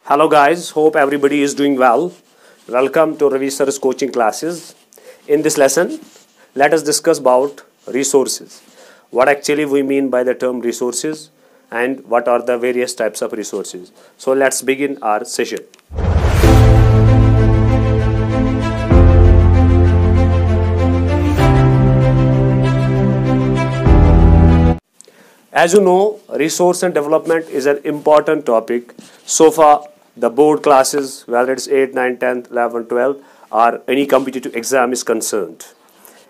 Hello guys, hope everybody is doing well. Welcome to Ravi Sir's coaching classes. In this lesson, let us discuss about resources. What actually we mean by the term resources and what are the various types of resources. So let's begin our session. As you know, resource and development is an important topic. So far, the board classes, whether it's 8, 9, 10, 11, 12, or any competitive exam is concerned.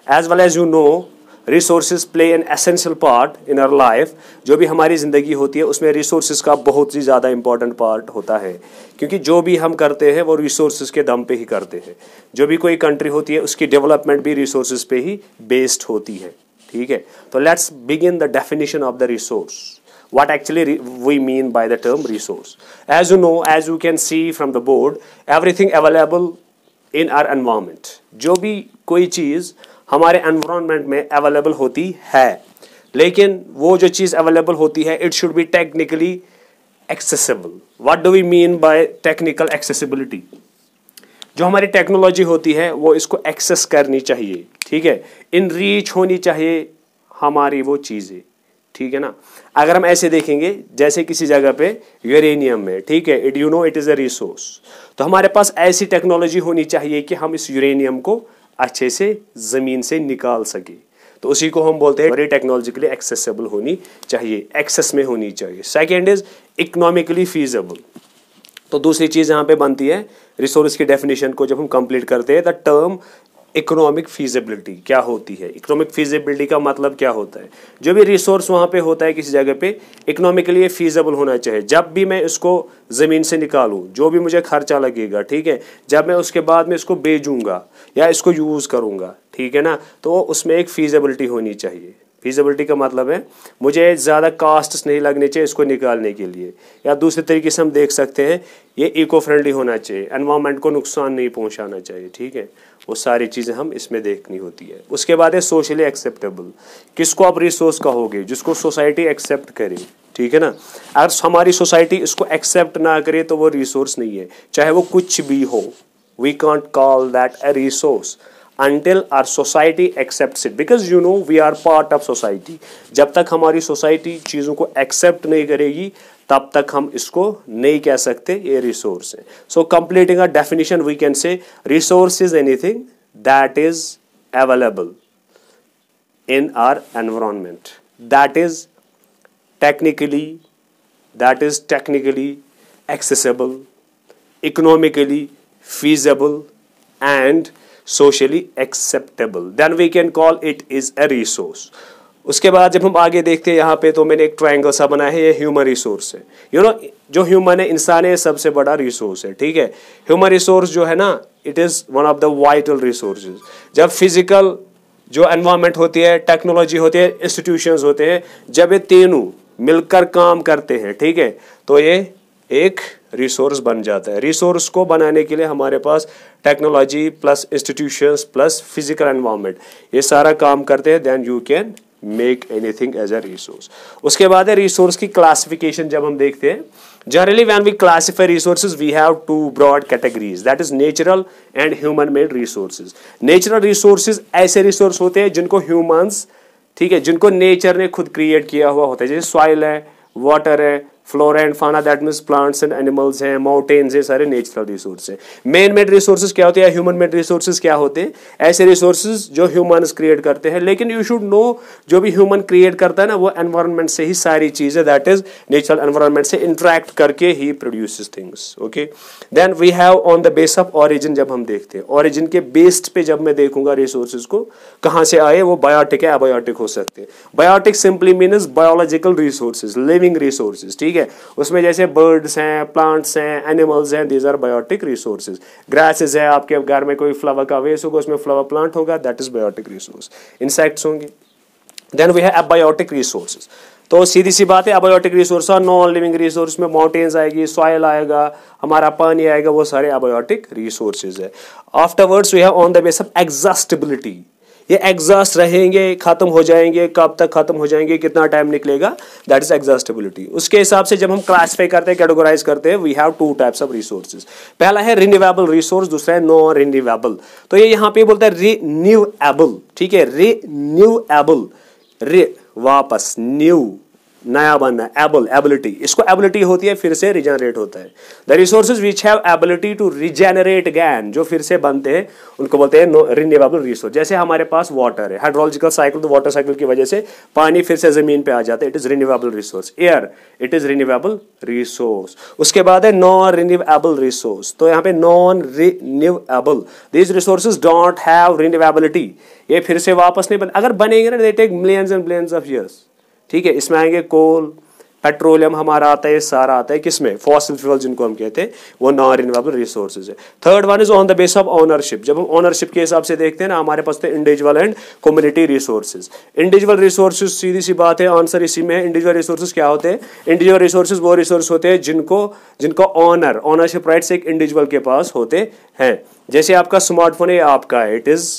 As well as you know, resources play an essential part in our life. जो भी हमारी ज़िंदगी होती है उसमें resources का बहुत ही ज़्यादा important part होता है, क्योंकि जो भी हम करते हैं वो resources के दम पे ही करते हैं. जो भी कोई country होती है उसकी development भी resources पे ही based होती है. ठीक है, तो let's begin the definition of the resource. What actually we mean by the term resource? As you know, as you can see from the board, everything available in our environment. जो भी कोई चीज़ हमारे environment में available होती है, लेकिन वो जो चीज़ available होती है, it should be technically accessible. What do we mean by technical accessibility? जो हमारी टेक्नोलॉजी होती है वो इसको एक्सेस करनी चाहिए, ठीक है, इन रीच होनी चाहिए हमारी वो चीज़ें, ठीक है ना. अगर हम ऐसे देखेंगे जैसे किसी जगह पे यूरेनियम में, ठीक है, इट इज़ अ रिसोर्स, तो हमारे पास ऐसी टेक्नोलॉजी होनी चाहिए कि हम इस यूरेनियम को अच्छे से ज़मीन से निकाल सके. तो उसी को हम बोलते हैं बड़ी टेक्नोलॉजिकली एक्सेसिबल होनी चाहिए, एक्सेस में होनी चाहिए. Second is economically feasible. तो दूसरी चीज़ यहाँ पे बनती है रिसोर्स की डेफिनेशन को जब हम कंप्लीट करते हैं, द टर्म इकोनॉमिक फीजिबिलिटी क्या होती है. इकोनॉमिक फीजिबिलिटी का मतलब क्या होता है? जो भी रिसोर्स वहाँ पे होता है किसी जगह पे, इकोनॉमिकली फीजिबल होना चाहिए. जब भी मैं इसको ज़मीन से निकालूँ, जो भी मुझे खर्चा लगेगा, ठीक है, जब मैं उसके बाद में इसको बेचूँगा या इसको यूज़ करूँगा, ठीक है ना, तो उसमें एक फीजिबिलिटी होनी चाहिए. फीजिबिलिटी का मतलब है मुझे ज़्यादा कास्ट्स नहीं लगने चाहिए इसको निकालने के लिए, या दूसरे तरीके से हम देख सकते हैं ये इको फ्रेंडली होना चाहिए, एनवायरनमेंट को नुकसान नहीं पहुंचाना चाहिए, ठीक है. वो सारी चीज़ें हम इसमें देखनी होती है. उसके बाद है सोशली एक्सेप्टेबल. किसको आप रिसोर्स कहोगे? जिसको सोसाइटी एक्सेप्ट करे, ठीक है ना. अगर हमारी सोसाइटी इसको एक्सेप्ट ना करे तो वो रिसोर्स नहीं है, चाहे वो कुछ भी हो. We can't call that a resource until our society accepts it, because you know we are part of society. जब तक हमारी सोसाइटी चीज़ों को एक्सेप्ट नहीं करेगी तब तक हम इसको नहीं कह सकते ये रिसोर्स है. So completing a definition we can say resource is anything that is available in our environment, that is technically accessible, economically feasible and socially acceptable, then we can call it is a resource. उसके बाद जब हम आगे देखते हैं यहाँ पे, तो मैंने एक ट्रायंगल सा बनाया है, ये ह्यूमन रिसोर्स है. यू नो जो ह्यूमन है, इंसान है, सबसे बड़ा रिसोर्स है, ठीक है. ह्यूमन रिसोर्स जो है ना, it is one of the vital resources. जब फिजिकल जो एनवायरनमेंट होती है, टेक्नोलॉजी होती है, इंस्टीट्यूशंस होते हैं, जब ये तीनों मिलकर काम करते हैं, ठीक है, तो ये एक रिसोर्स बन जाता है. रिसोर्स को बनाने के लिए हमारे पास technology plus institutions plus physical environment, ये सारा काम करते हैं. Then you can make anything as a resource. उसके बाद है रिसोर्स की क्लासिफिकेशन. जब हम देखते हैं, generally when we classify resources we have two broad categories, that is natural and human made resources. Natural resources ऐसे रिसोर्स होते हैं जिनको ह्यूमंस, ठीक है, जिनको नेचर ने खुद क्रिएट किया हुआ होता है, जैसे सॉइल है, वाटर है, फ्लोरा एंड फाना, that means plants and animals हैं, माउंटेन्स हैं, सारे नेचुरल रिसोर्स हैं. मेन मेड रिसोर्सेज क्या होते हैं, ह्यूमन मेड रिसोर्सेज क्या होते हैं? ऐसे रिसोर्सेज जो ह्यूमंस क्रिएट करते हैं. लेकिन यू शुड नो, जो भी ह्यूमन क्रिएट करता है ना, वो एनवायरनमेंट से ही सारी चीज़ें, दैट इज नेचुरल एनवायरनमेंट से इंटरेक्ट करके ही produces things. Okay, then we have on the base of origin. जब हम देखते हैं ऑरिजिन के बेस्ड पे, जब मैं देखूंगा रिसोर्सेज को कहाँ से आए, वो बायोटिक है, अबायोटिक हो सकते हैं. Biotic simply means biological resources, living resources, ठीक है. उसमें जैसे बर्ड्स हैं, प्लांट्स हैं, एनिमल्स हैं, these are biotic resources. Grasses है, आपके घर में कोई फ्लावर का वेस्ट होगा, उसमें फ्लावर प्लांट होगा, that is biotic resource. Insects होंगे. Then we have abiotic resources. तो सीधी सी बात है, अबायोटिक रिसोर्स और नॉन लिविंग रिसोर्स में माउंटेन्स आएगी, सॉइल आएगा, हमारा पानी आएगा, वो सारे अबायोटिक रिसोर्सेज है. Afterwards we have on the base of exhaustibility. ये एग्जॉस्ट रहेंगे, खत्म हो जाएंगे, कब तक खत्म हो जाएंगे, कितना टाइम निकलेगा, दैट इज एग्जॉस्टेबिलिटी। उसके हिसाब से जब हम क्लासिफाई करते हैं, कैटेगराइज करते हैं, we have two types of resources. पहला है रिन्यूएबल रिसोर्स, दूसरा है नॉन रिन्यूएबल। तो ये यहाँ पे बोलता है रिन्यूएबल, ठीक है, रिन्यूएबल, वापस न्यू, नया बनना, एबल, एबिलिटी, इसको एबिलिटी होती है फिर से रिजेनरेट होता है। The resources which have ability to regenerate again, जो फिर से बनते हैं उनको बोलते हैं रिन्यूएबल रिसोर्स। जैसे हमारे पास वाटर है, हाइड्रोलॉजिकल साइकिल, तो वाटर साइकिल की वजह से पानी फिर से जमीन पे आ जाता है, it is renewable resource. Air, it is renewable resource. उसके बाद है नॉन रिन्यूएबल रिसोर्स, तो यहाँ पे non renewable, these resources don't have renewability, ये फिर से वापस नहीं बन, अगर बनेंगे ना, they take millions and billions of years, ठीक है। इसमें आएंगे कोल, पेट्रोलियम हमारा आता है, ये सारा आता है किसमें, फॉसिल फ्यूल जिनको हम कहते हैं, वो नॉन रिन्यूएबल रिसोर्सेज है। Third one is on the base of ownership. जब हम ओनरशिप के हिसाब से देखते हैं ना, हमारे पास तो individual and community resources. Individual resources सीधी सी बात है, आंसर इसी में है। इंडिविजुअल रिसोर्सेज क्या होते हैं, इंडिविजुअल रिसोर्सेज वो रिसोर्स होते हैं जिनको ओनरशिप राइट्स एक इंडिविजुअल के पास होते हैं। जैसे आपका स्मार्टफोन है, आपका है, it is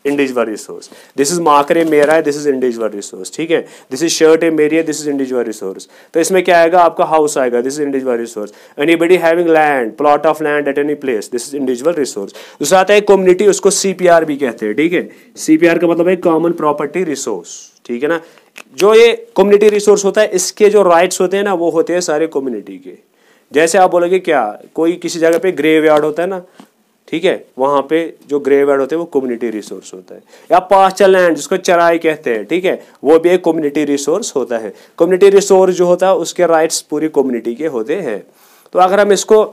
individual resource. This is marker है, मेरा है, दिस इज इंडिविजुअल रिसोर्स, ठीक है। दिस इज शर्ट है, मेरी है, दिस इज इंडिविजुअल रिसोर्स। तो इसमें क्या आएगा, आपका हाउस आएगा, this is individual resource. Anybody having land, plot of land at any place, this is individual resource. दूसरा आता है कम्युनिटी, उसको सीपीआर भी कहते हैं, ठीक है। सीपीआर का मतलब है कॉमन प्रॉपर्टी रिसोर्स, ठीक है ना। जो ये कम्युनिटी रिसोर्स होता है, इसके जो राइट्स होते हैं ना, वो होते हैं सारे कम्युनिटी के। जैसे आप बोलोगे क्या, कोई किसी जगह पे ग्रेव यार्ड होता है ना, ठीक है, वहां पे जो ग्रेव यार्ड होते हैं वो कम्युनिटी रिसोर्स होता है। या पास्चर लैंड जिसको चराई कहते हैं, ठीक है, वो भी एक कम्युनिटी रिसोर्स होता है। कम्युनिटी रिसोर्स जो होता है उसके राइट्स पूरी कम्युनिटी के होते हैं। तो अगर हम इसको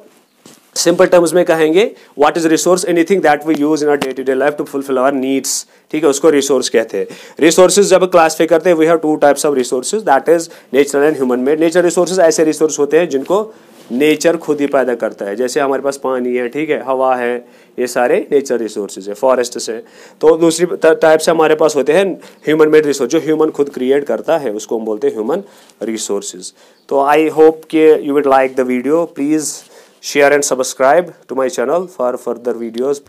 सिंपल टर्म्स में कहेंगे, what is resource, anything that we use in our day to day life to fulfil our needs, ठीक है, उसको रिसोर्स कहते हैं। रिसोर्सेज जब क्लासिफाई करते हैं, we have two types of resources, that is natural and human made. Natural resources ऐसे resource होते हैं जिनको नेचर खुद ही पैदा करता है। जैसे हमारे पास पानी है, ठीक है, हवा है, ये सारे नेचर रिसोर्सेज है, फॉरेस्ट है। तो दूसरी टाइप से हमारे पास होते हैं ह्यूमन मेड रिसोर्स, जो ह्यूमन खुद क्रिएट करता है, उसको हम बोलते हैं ह्यूमन रिसोर्सेज। तो आई होप कि you would like the video. Please share and subscribe to my channel for further videos.